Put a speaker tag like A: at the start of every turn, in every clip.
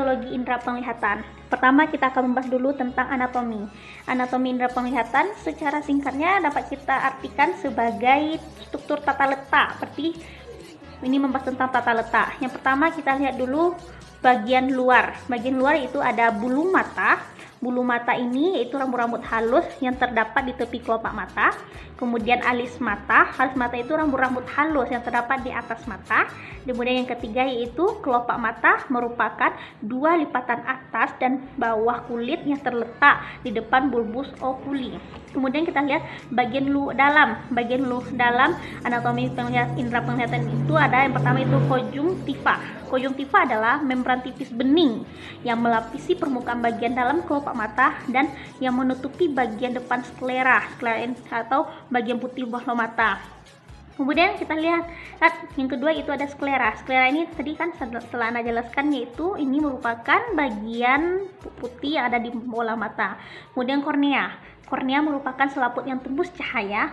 A: fisiologi indera penglihatan. Pertama kita akan membahas dulu tentang anatomi. Anatomi indera penglihatan secara singkatnya dapat kita artikan sebagai struktur tata letak. Seperti ini membahas tentang tata letak. Yang pertama kita lihat dulu bagian luar. Bagian luar itu ada bulu mata. Bulu mata ini yaitu rambut-rambut halus yang terdapat di tepi kelopak mata. Kemudian alis mata. Alis mata itu rambut-rambut halus yang terdapat di atas mata. Kemudian yang ketiga yaitu kelopak mata merupakan dua lipatan atas dan bawah kulit yang terletak di depan bulbus okuli. Kemudian kita lihat bagian dalam. Bagian dalam anatomi indera penglihatan itu ada yang pertama itu konjungtiva. Konjungtiva adalah membran tipis bening yang melapisi permukaan bagian dalam kelopak mata dan yang menutupi bagian depan sklera atau bagian putih bawah mata. Kemudian kita lihat yang kedua itu ada sklera. Sklera ini tadi kan setelah Anda jelaskan yaitu ini merupakan bagian putih yang ada di bola mata. Kemudian kornea. Kornea merupakan selaput yang tembus cahaya.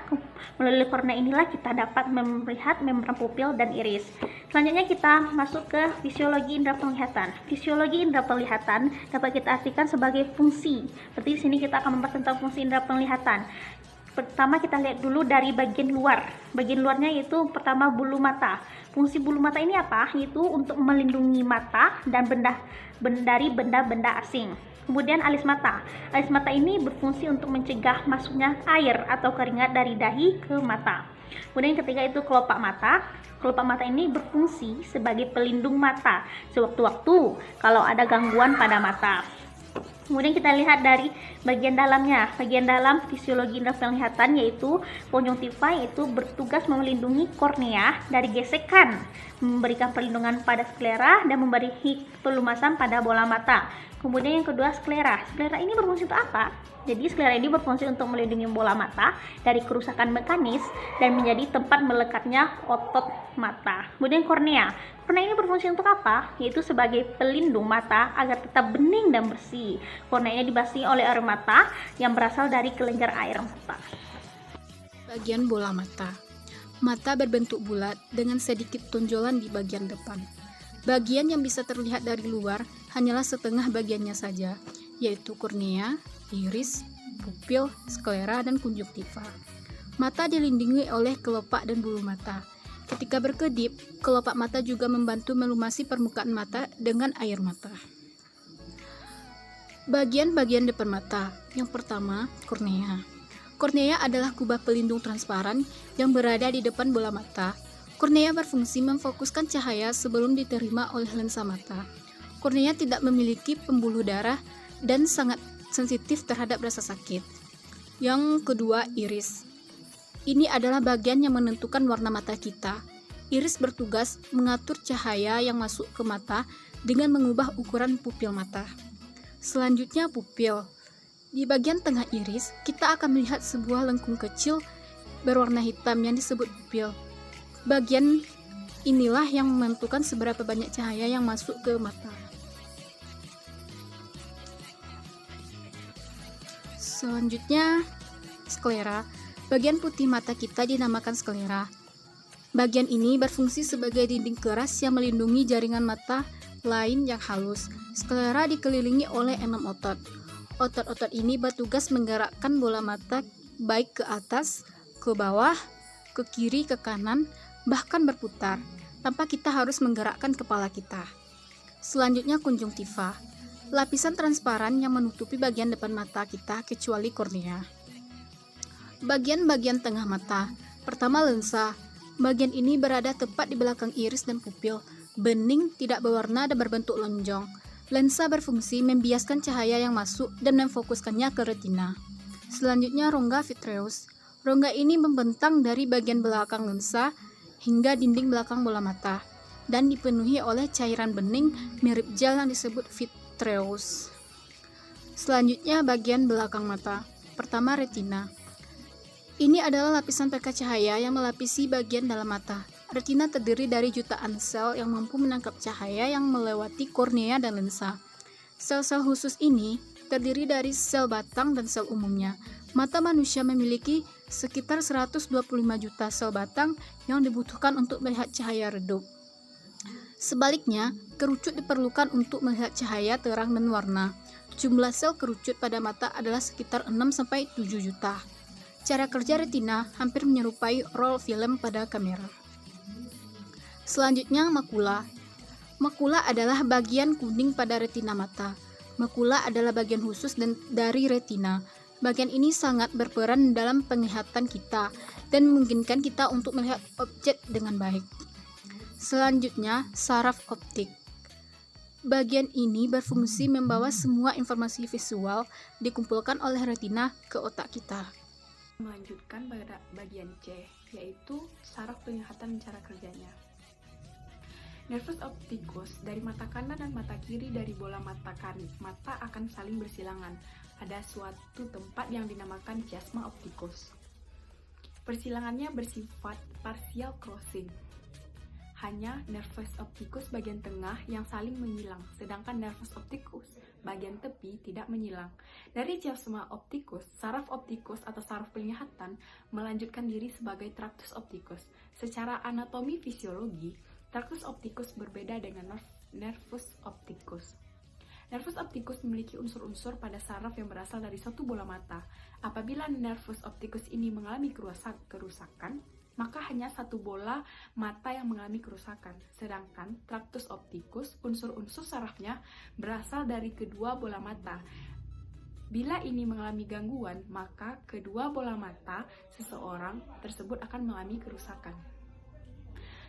A: Melalui kornea inilah kita dapat melihat membran pupil dan iris. Selanjutnya kita masuk ke fisiologi indera penglihatan. Fisiologi indera penglihatan dapat kita artikan sebagai fungsi. Seperti di sini kita akan membahas tentang fungsi indera penglihatan. Pertama kita lihat dulu dari bagian luar. Bagian luarnya yaitu pertama bulu mata. Fungsi bulu mata ini apa? Yaitu untuk melindungi mata dan dari benda-benda asing. Kemudian alis mata. Alis mata ini berfungsi untuk mencegah masuknya air atau keringat dari dahi ke mata. Kemudian yang ketiga itu kelopak mata. Kelopak mata ini berfungsi sebagai pelindung mata sewaktu-waktu kalau ada gangguan pada mata. Kemudian kita lihat dari bagian dalamnya. Bagian dalam fisiologi indera penglihatan yaitu konjungtiva yaitu bertugas melindungi kornea dari gesekan, memberikan perlindungan pada sklera dan memberi pelumasan pada bola mata. Kemudian yang kedua sklera. Sklera ini berfungsi untuk apa? Jadi sklera ini berfungsi untuk melindungi bola mata dari kerusakan mekanis dan menjadi tempat melekatnya otot mata. Kemudian kornea. Kornea ini berfungsi untuk apa? Yaitu sebagai pelindung mata agar tetap bening dan bersih. Kornea ini dibasahi oleh air mata yang berasal dari kelenjar air mata.
B: Bagian bola mata. Mata berbentuk bulat dengan sedikit tonjolan di bagian depan. Bagian yang bisa terlihat dari luar hanyalah setengah bagiannya saja, yaitu kornea, iris, pupil, sklera, dan konjungtiva. Mata dilindungi oleh kelopak dan bulu mata. Ketika berkedip, kelopak mata juga membantu melumasi permukaan mata dengan air mata. Bagian-bagian depan mata. Yang pertama, kornea. Kornea adalah kubah pelindung transparan yang berada di depan bola mata. Kornea berfungsi memfokuskan cahaya sebelum diterima oleh lensa mata. Kornea tidak memiliki pembuluh darah dan sangat sensitif terhadap rasa sakit. Yang kedua, iris. Ini adalah bagian yang menentukan warna mata kita. Iris bertugas mengatur cahaya yang masuk ke mata dengan mengubah ukuran pupil mata. Selanjutnya, pupil. Di bagian tengah iris, kita akan melihat sebuah lengkung kecil berwarna hitam yang disebut pupil. Bagian inilah yang menentukan seberapa banyak cahaya yang masuk ke mata. Selanjutnya, sklera. Bagian putih mata kita dinamakan sklera. Bagian ini berfungsi sebagai dinding keras yang melindungi jaringan mata lain yang halus. Sklera dikelilingi oleh 6 otot. Otot-otot ini bertugas menggerakkan bola mata baik ke atas, ke bawah, ke kiri, ke kanan, bahkan berputar, tanpa kita harus menggerakkan kepala kita. Selanjutnya konjungtiva. Lapisan transparan yang menutupi bagian depan mata kita kecuali kornea. Bagian-bagian tengah mata. Pertama, lensa. Bagian ini berada tepat di belakang iris dan pupil. Bening, tidak berwarna dan berbentuk lonjong. Lensa berfungsi membiaskan cahaya yang masuk dan memfokuskannya ke retina. Selanjutnya rongga vitreus. Rongga ini membentang dari bagian belakang lensa hingga dinding belakang bola mata dan dipenuhi oleh cairan bening mirip gel yang disebut vitreous. Selanjutnya bagian belakang mata. Pertama, retina. Ini adalah lapisan pekat cahaya yang melapisi bagian dalam mata. Retina terdiri dari jutaan sel yang mampu menangkap cahaya yang melewati kornea dan lensa. Sel-sel khusus ini terdiri dari sel batang dan sel umumnya. Mata manusia memiliki sekitar 125 juta sel batang yang dibutuhkan untuk melihat cahaya redup. Sebaliknya, Kerucut diperlukan untuk melihat cahaya, terang, dan warna. Jumlah sel kerucut pada mata adalah sekitar 6-7 juta. Cara kerja retina hampir menyerupai roll film pada kamera. Selanjutnya, makula. Makula adalah bagian kuning pada retina mata. Makula adalah bagian khusus dari retina. Bagian ini sangat berperan dalam penglihatan kita dan memungkinkan kita untuk melihat objek dengan baik. Selanjutnya, saraf optik. Bagian ini berfungsi membawa semua informasi visual dikumpulkan oleh retina ke otak kita.
C: Melanjutkan pada bagian C, yaitu saraf penglihatan cara kerjanya. Nervus opticus dari mata kanan dan mata kiri dari bola mata akan saling bersilangan pada suatu tempat yang dinamakan chiasma opticus. Persilangannya bersifat partial crossing. Hanya nervus opticus bagian tengah yang saling menyilang, sedangkan nervus opticus bagian tepi tidak menyilang. Dari chiasma opticus, saraf opticus atau saraf penglihatan melanjutkan diri sebagai tractus opticus. Secara anatomi fisiologi, tractus opticus berbeda dengan nervus opticus. Nervus opticus memiliki unsur-unsur pada saraf yang berasal dari suatu bola mata. Apabila nervus opticus ini mengalami kerusakan, maka hanya satu bola mata yang mengalami kerusakan. Sedangkan tractus opticus, unsur-unsur sarafnya berasal dari kedua bola mata. Bila ini mengalami gangguan, maka kedua bola mata seseorang tersebut akan mengalami kerusakan.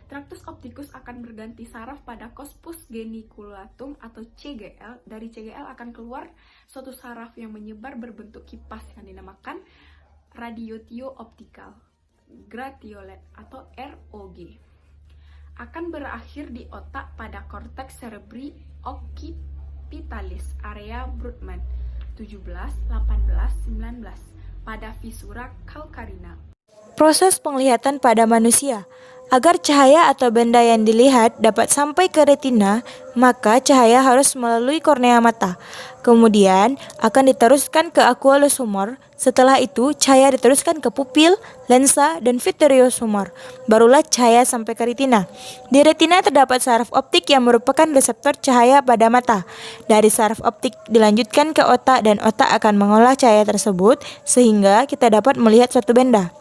C: Tractus opticus akan berganti saraf pada corpus geniculatum atau CGL. Dari CGL akan keluar suatu saraf yang menyebar berbentuk kipas yang dinamakan radiotio optikal, gratiolet atau ROG. Akan berakhir di otak pada korteks cerebri occipitalis area Brodmann 17, 18, 19 pada visura calcarina.
D: Proses penglihatan pada manusia. Agar cahaya atau benda yang dilihat dapat sampai ke retina, maka cahaya harus melalui kornea mata. Kemudian akan diteruskan ke aqueous humor. Setelah itu, cahaya diteruskan ke pupil, lensa, dan vitreous humor. Barulah cahaya sampai ke retina. Di retina terdapat saraf optik yang merupakan reseptor cahaya pada mata. Dari saraf optik dilanjutkan ke otak dan otak akan mengolah cahaya tersebut sehingga kita dapat melihat suatu benda.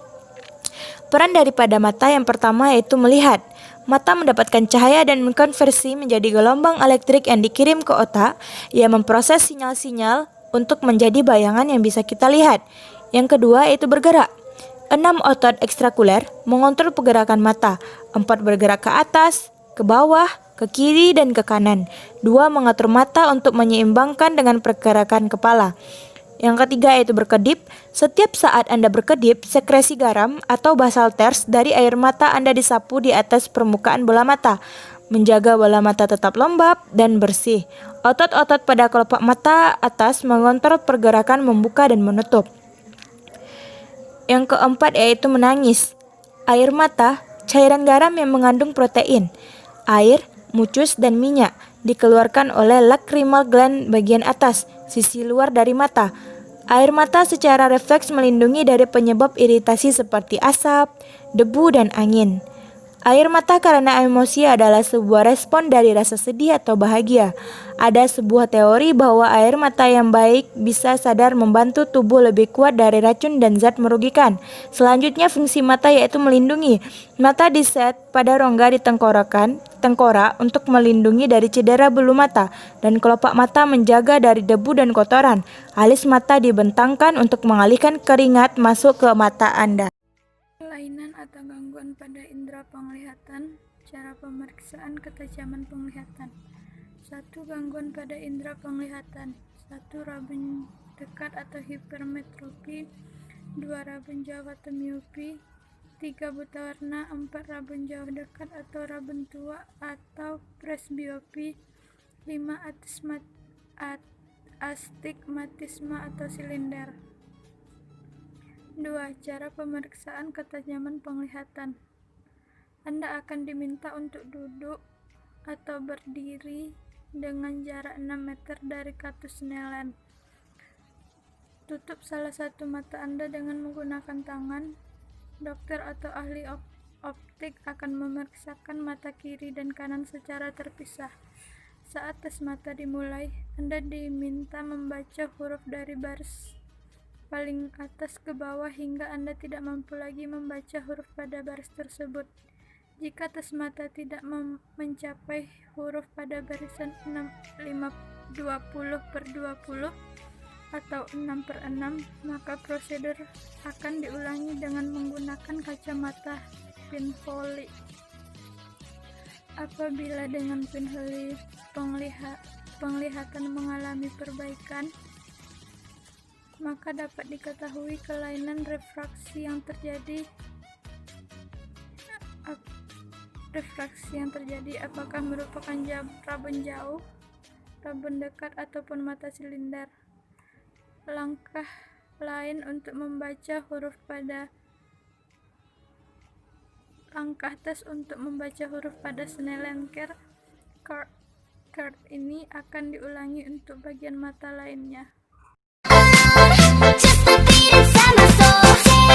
D: Peran daripada mata yang pertama yaitu melihat. Mata mendapatkan cahaya dan mengkonversi menjadi gelombang elektrik yang dikirim ke otak. Ia memproses sinyal-sinyal untuk menjadi bayangan yang bisa kita lihat. Yang kedua yaitu bergerak. 6 otot ekstrakuler mengontrol pergerakan mata. 4 bergerak ke atas, ke bawah, ke kiri, dan ke kanan. 2 mengatur mata untuk menyeimbangkan dengan pergerakan kepala. Yang ketiga yaitu berkedip. Setiap saat Anda berkedip, sekresi garam atau basal tears dari air mata Anda disapu di atas permukaan bola mata, menjaga bola mata tetap lembab dan bersih. Otot-otot pada kelopak mata atas mengontrol pergerakan membuka dan menutup. Yang keempat yaitu menangis. Air mata, cairan garam yang mengandung protein, air, mucus, dan minyak dikeluarkan oleh lacrimal gland bagian atas, sisi luar dari mata. Air mata secara refleks melindungi dari penyebab iritasi seperti asap, debu, dan angin. Air mata karena emosi adalah sebuah respon dari rasa sedih atau bahagia. Ada sebuah teori bahwa air mata yang baik bisa sadar membantu tubuh lebih kuat dari racun dan zat merugikan. Selanjutnya fungsi mata yaitu melindungi. Mata diset pada rongga di tengkorak untuk melindungi dari cedera bulu mata, dan kelopak mata menjaga dari debu dan kotoran. Alis mata dibentangkan untuk mengalihkan keringat masuk ke mata Anda.
E: Kelainan atau gangguan pada indera penglihatan. Cara pemeriksaan ketajaman penglihatan. 1. Gangguan pada indera penglihatan. 1. Rabun dekat atau hipermetropi. 2. Rabun jauh atau miopi. 3. Buta warna. 4. Rabun jauh dekat atau rabun tua atau presbiopi. 5. Astigmatisme atau silinder. 2. Cara pemeriksaan ketajaman penglihatan. Anda akan diminta untuk duduk atau berdiri dengan jarak 6 meter dari katus snellen. Tutup salah satu mata Anda dengan menggunakan tangan. Dokter atau ahli optik akan memeriksakan mata kiri dan kanan secara terpisah. Saat tes mata dimulai, Anda diminta membaca huruf dari baris paling atas ke bawah hingga Anda tidak mampu lagi membaca huruf pada baris tersebut. Jika tes mata tidak mencapai huruf pada barisan 20/20 atau 6/6, maka prosedur akan diulangi dengan menggunakan kacamata pinhole. Apabila dengan pinhole penglihatan mengalami perbaikan, maka dapat diketahui kelainan refraksi yang terjadi apakah merupakan rabun jauh, rabun dekat, ataupun mata silinder. Langkah lain untuk membaca huruf pada langkah tes untuk membaca huruf pada Snellen-Card ini akan diulangi untuk bagian mata lainnya.